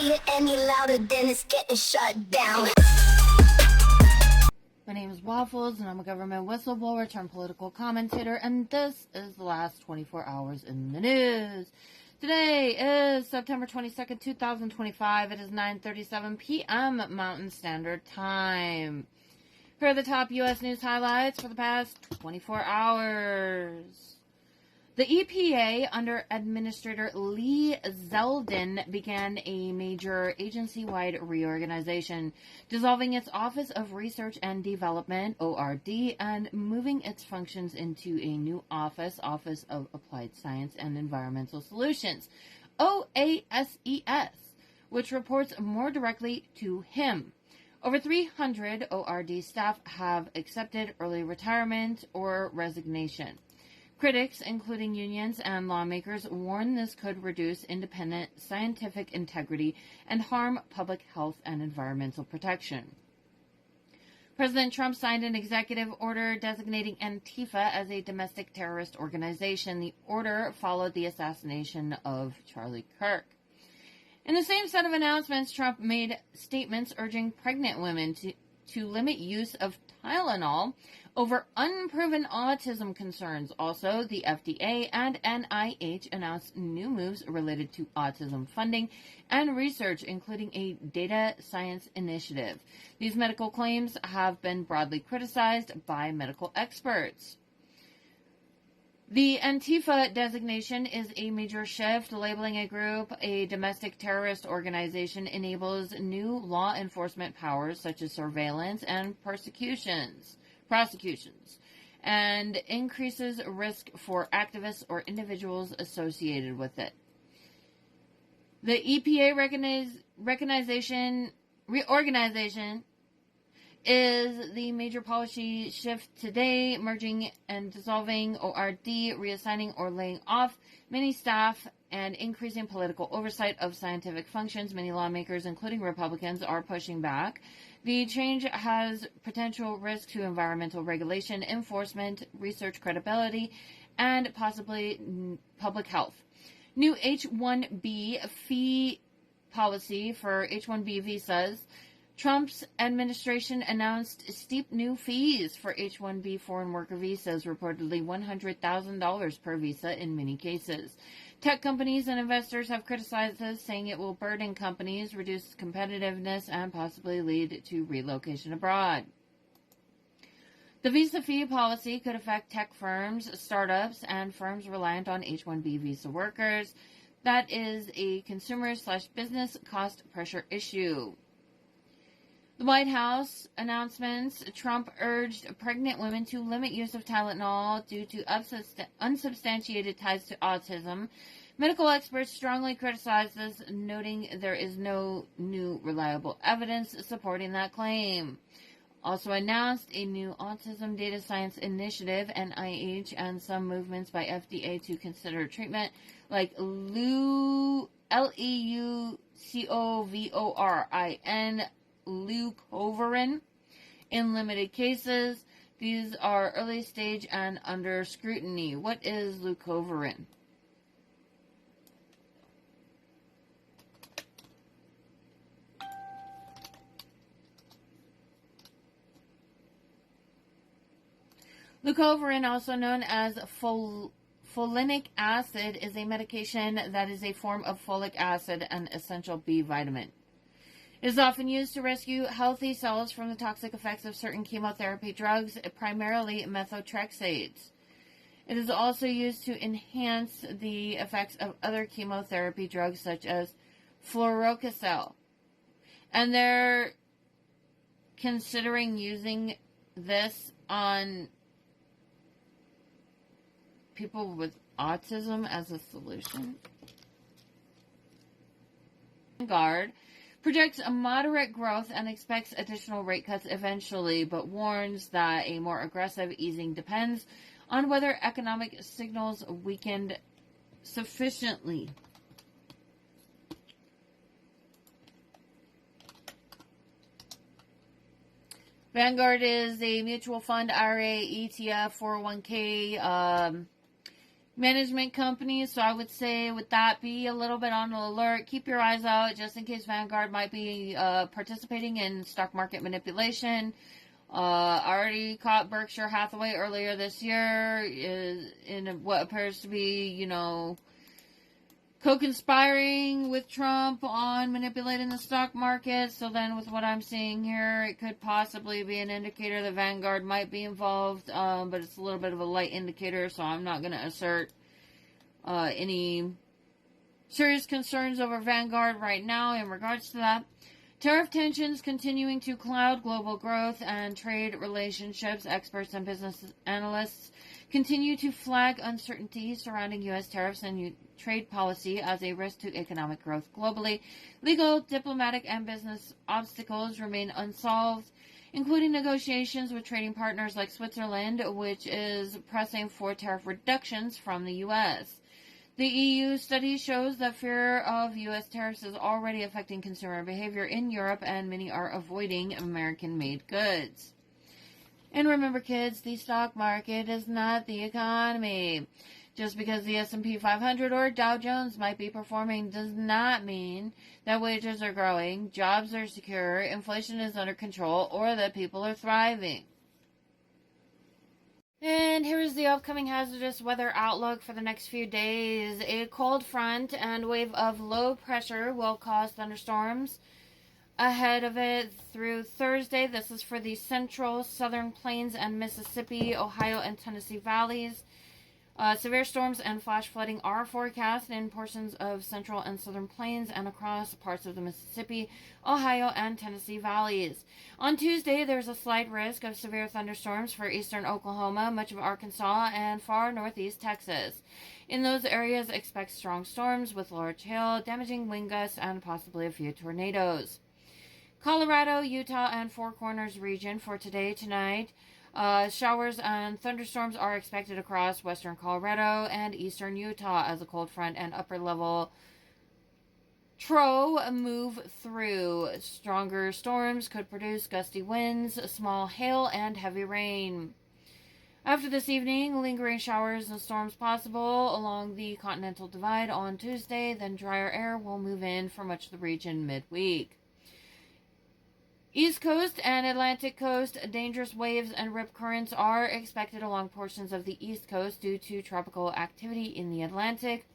play it any louder, then it's getting shut down. My name is Waffles, and I'm a government whistleblower turned political commentator, and this is the last 24 hours in the news. Today is September 22nd, 2025. It is 9:37 p.m. Mountain Standard Time. Here are the top U.S. news highlights for the past 24 hours. The EPA, under Administrator Lee Zeldin, began a major agency-wide reorganization, dissolving its Office of Research and Development, ORD, and moving its functions into a new Office of Applied Science and Environmental Solutions, OASES, which reports more directly to him. Over 300 ORD staff have accepted early retirement or resignation. Critics, including unions and lawmakers, warn this could reduce independent scientific integrity and harm public health and environmental protection. President Trump signed an executive order designating Antifa as a domestic terrorist organization. The order followed the assassination of Charlie Kirk. In the same set of announcements, Trump made statements urging pregnant women to limit use of Tylenol over unproven autism concerns. Also, the FDA and NIH announced new moves related to autism funding and research, including a data science initiative. These medical claims have been broadly criticized by medical experts. The Antifa designation is a major shift. Labeling a group a domestic terrorist organization enables new law enforcement powers such as surveillance and prosecutions, and increases risk for activists or individuals associated with it. The EPA reorganization is the major policy shift today, merging and dissolving ORD, reassigning or laying off many staff, and increasing political oversight of scientific functions. Many lawmakers, including Republicans, are pushing back. The change has potential risk to environmental regulation, enforcement, research credibility, and possibly public health. New H-1B fee policy for H-1B visas. Trump's administration announced steep new fees for H-1B foreign worker visas, reportedly $100,000 per visa in many cases. Tech companies and investors have criticized this, saying it will burden companies, reduce competitiveness, and possibly lead to relocation abroad. The visa fee policy could affect tech firms, startups, and firms reliant on H-1B visa workers. That is a consumer/business cost pressure issue. The White House announcements. Trump urged pregnant women to limit use of Tylenol due to unsubstantiated ties to autism. Medical experts strongly criticize this, noting there is no new reliable evidence supporting that claim. Also announced a new autism data science initiative, NIH, and some movements by FDA to consider treatment like Leucovorin, Leucovorin, in limited cases. These are early stage and under scrutiny. What is Leucovorin? Leucovorin, also known as folinic acid, is a medication that is a form of folic acid, an essential B vitamin. It is often used to rescue healthy cells from the toxic effects of certain chemotherapy drugs, primarily methotrexate. It is also used to enhance the effects of other chemotherapy drugs such as fluorouracil. And they're considering using this on people with autism as a solution. Vanguard projects a moderate growth and expects additional rate cuts eventually, but warns that a more aggressive easing depends on whether economic signals weakened sufficiently. Vanguard is a mutual fund, IRA, ETF, 401k, management companies. So I would say with that, be a little bit on the alert. Keep your eyes out just in case Vanguard might be participating in stock market manipulation. I already caught Berkshire Hathaway earlier this year in what appears to be, co-conspiring with Trump on manipulating the stock market. So then with what I'm seeing here, it could possibly be an indicator that Vanguard might be involved, but it's a little bit of a light indicator, so I'm not going to assert any serious concerns over Vanguard right now in regards to that. Tariff tensions continuing to cloud global growth and trade relationships. Experts and business analysts continue to flag uncertainty surrounding U.S. tariffs and trade policy as a risk to economic growth globally. Legal, diplomatic, and business obstacles remain unsolved, including negotiations with trading partners like Switzerland, which is pressing for tariff reductions from the U.S. The EU study shows that fear of U.S. tariffs is already affecting consumer behavior in Europe, and many are avoiding American-made goods. And remember, kids, the stock market is not the economy. Just because the S&P 500 or Dow Jones might be performing does not mean that wages are growing, jobs are secure, inflation is under control, or that people are thriving. And here's the upcoming hazardous weather outlook for the next few days. A cold front and wave of low pressure will cause thunderstorms ahead of it through Thursday. This is for the central, southern plains and Mississippi, Ohio, and Tennessee valleys. Severe storms and flash flooding are forecast in portions of central and southern plains and across parts of the Mississippi, Ohio, and Tennessee valleys. On Tuesday, there's a slight risk of severe thunderstorms for eastern Oklahoma, much of Arkansas, and far northeast Texas. In those areas, expect strong storms with large hail, damaging wind gusts, and possibly a few tornadoes. Colorado, Utah, and Four Corners region for today, tonight. Showers and thunderstorms are expected across western Colorado and eastern Utah as a cold front and upper level trough move through. Stronger storms could produce gusty winds, small hail, and heavy rain. After this evening, lingering showers and storms possible along the Continental Divide on Tuesday, then drier air will move in for much of the region midweek. East Coast and Atlantic Coast, dangerous waves and rip currents are expected along portions of the East Coast due to tropical activity in the Atlantic.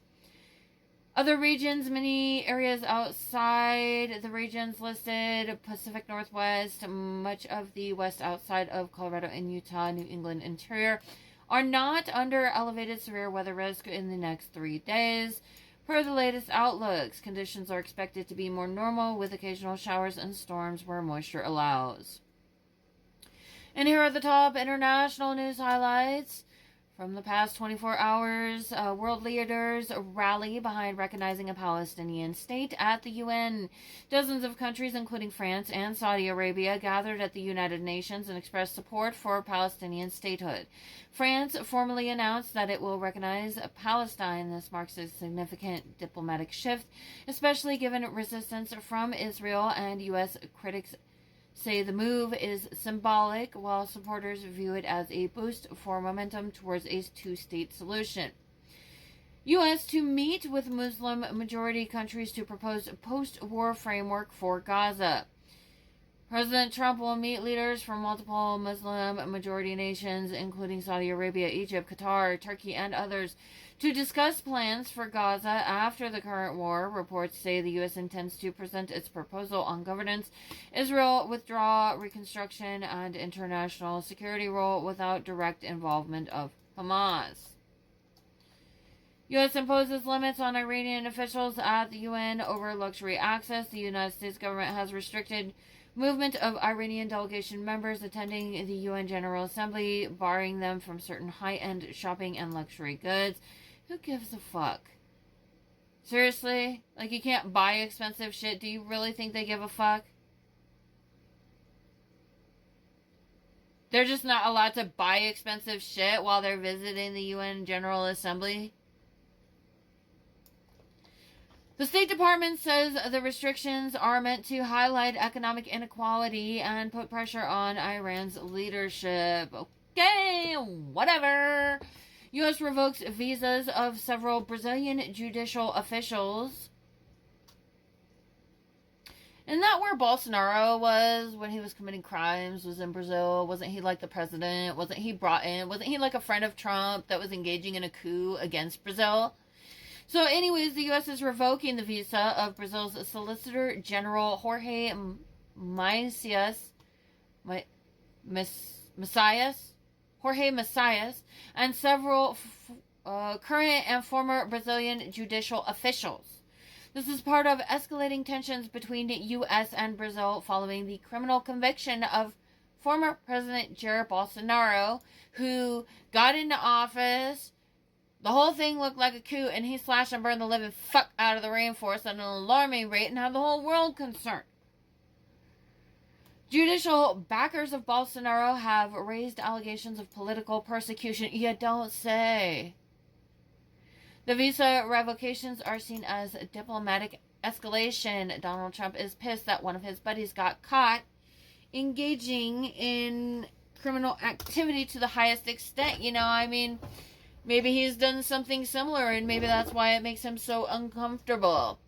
Other regions, many areas outside the regions listed, Pacific Northwest, much of the west outside of Colorado and Utah, New England interior, are not under elevated severe weather risk in the next 3 days. Per the latest outlooks, conditions are expected to be more normal with occasional showers and storms where moisture allows. And here are the top international news highlights from the past 24 hours. World leaders rally behind recognizing a Palestinian state at the UN. Dozens of countries, including France and Saudi Arabia, gathered at the United Nations and expressed support for Palestinian statehood. France formally announced that it will recognize Palestine. This marks a significant diplomatic shift, especially given resistance from Israel, and U.S. critics say the move is symbolic, while supporters view it as a boost for momentum towards a two-state solution. U.S. to meet with Muslim-majority countries to propose a post-war framework for Gaza. President Trump will meet leaders from multiple Muslim-majority nations, including Saudi Arabia, Egypt, Qatar, Turkey, and others, to discuss plans for Gaza after the current war. Reports say the U.S. intends to present its proposal on governance, Israel withdraw, reconstruction, and international security role without direct involvement of Hamas. U.S. imposes limits on Iranian officials at the UN over luxury access. The United States government has restricted movement of Iranian delegation members attending the UN General Assembly, barring them from certain high-end shopping and luxury goods. Who gives a fuck? Seriously? Like, you can't buy expensive shit? Do you really think they give a fuck? They're just not allowed to buy expensive shit while they're visiting the UN General Assembly? The State Department says the restrictions are meant to highlight economic inequality and put pressure on Iran's leadership. Okay, whatever. U.S. revokes visas of several Brazilian judicial officials. Isn't that where Bolsonaro was when he was committing crimes, was in Brazil? Wasn't he like the president? Wasn't he brought in? Wasn't he like a friend of Trump that was engaging in a coup against Brazil? So anyways, the U.S. is revoking the visa of Brazil's Solicitor General Jorge Messias, and several current and former Brazilian judicial officials. This is part of escalating tensions between the U.S. and Brazil following the criminal conviction of former President Jair Bolsonaro, who got into office. The whole thing looked like a coup, and he slashed and burned the living fuck out of the rainforest at an alarming rate and had the whole world concerned. Judicial backers of Bolsonaro have raised allegations of political persecution. You don't say. The visa revocations are seen as diplomatic escalation. Donald Trump is pissed that one of his buddies got caught engaging in criminal activity to the highest extent. You know, I mean, maybe he's done something similar, and maybe that's why it makes him so uncomfortable.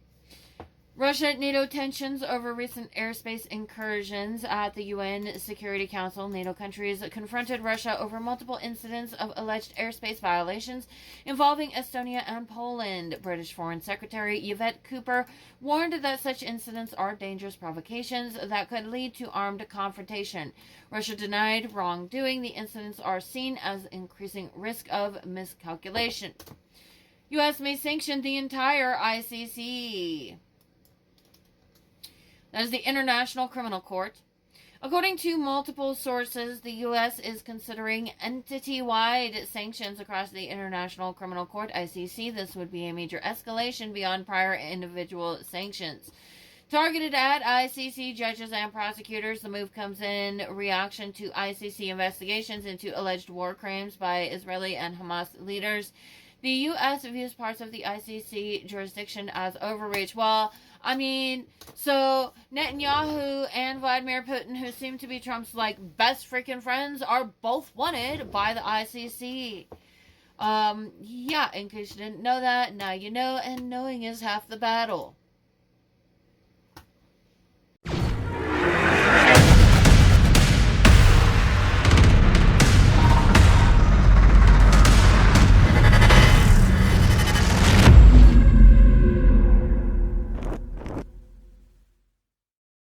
Russia-NATO tensions over recent airspace incursions at the UN Security Council. NATO countries confronted Russia over multiple incidents of alleged airspace violations involving Estonia and Poland. British Foreign Secretary Yvette Cooper warned that such incidents are dangerous provocations that could lead to armed confrontation. Russia denied wrongdoing. The incidents are seen as increasing risk of miscalculation. U.S. may sanction the entire ICC. That is the International Criminal Court. According to multiple sources, the U.S. is considering entity-wide sanctions across the International Criminal Court, ICC. This would be a major escalation beyond prior individual sanctions. Targeted at ICC judges and prosecutors, the move comes in reaction to ICC investigations into alleged war crimes by Israeli and Hamas leaders. The U.S. views parts of the ICC jurisdiction as overreach. Well, I mean, so Netanyahu and Vladimir Putin, who seem to be Trump's, best freaking friends, are both wanted by the ICC. Yeah, in case you didn't know that, now you know, and knowing is half the battle.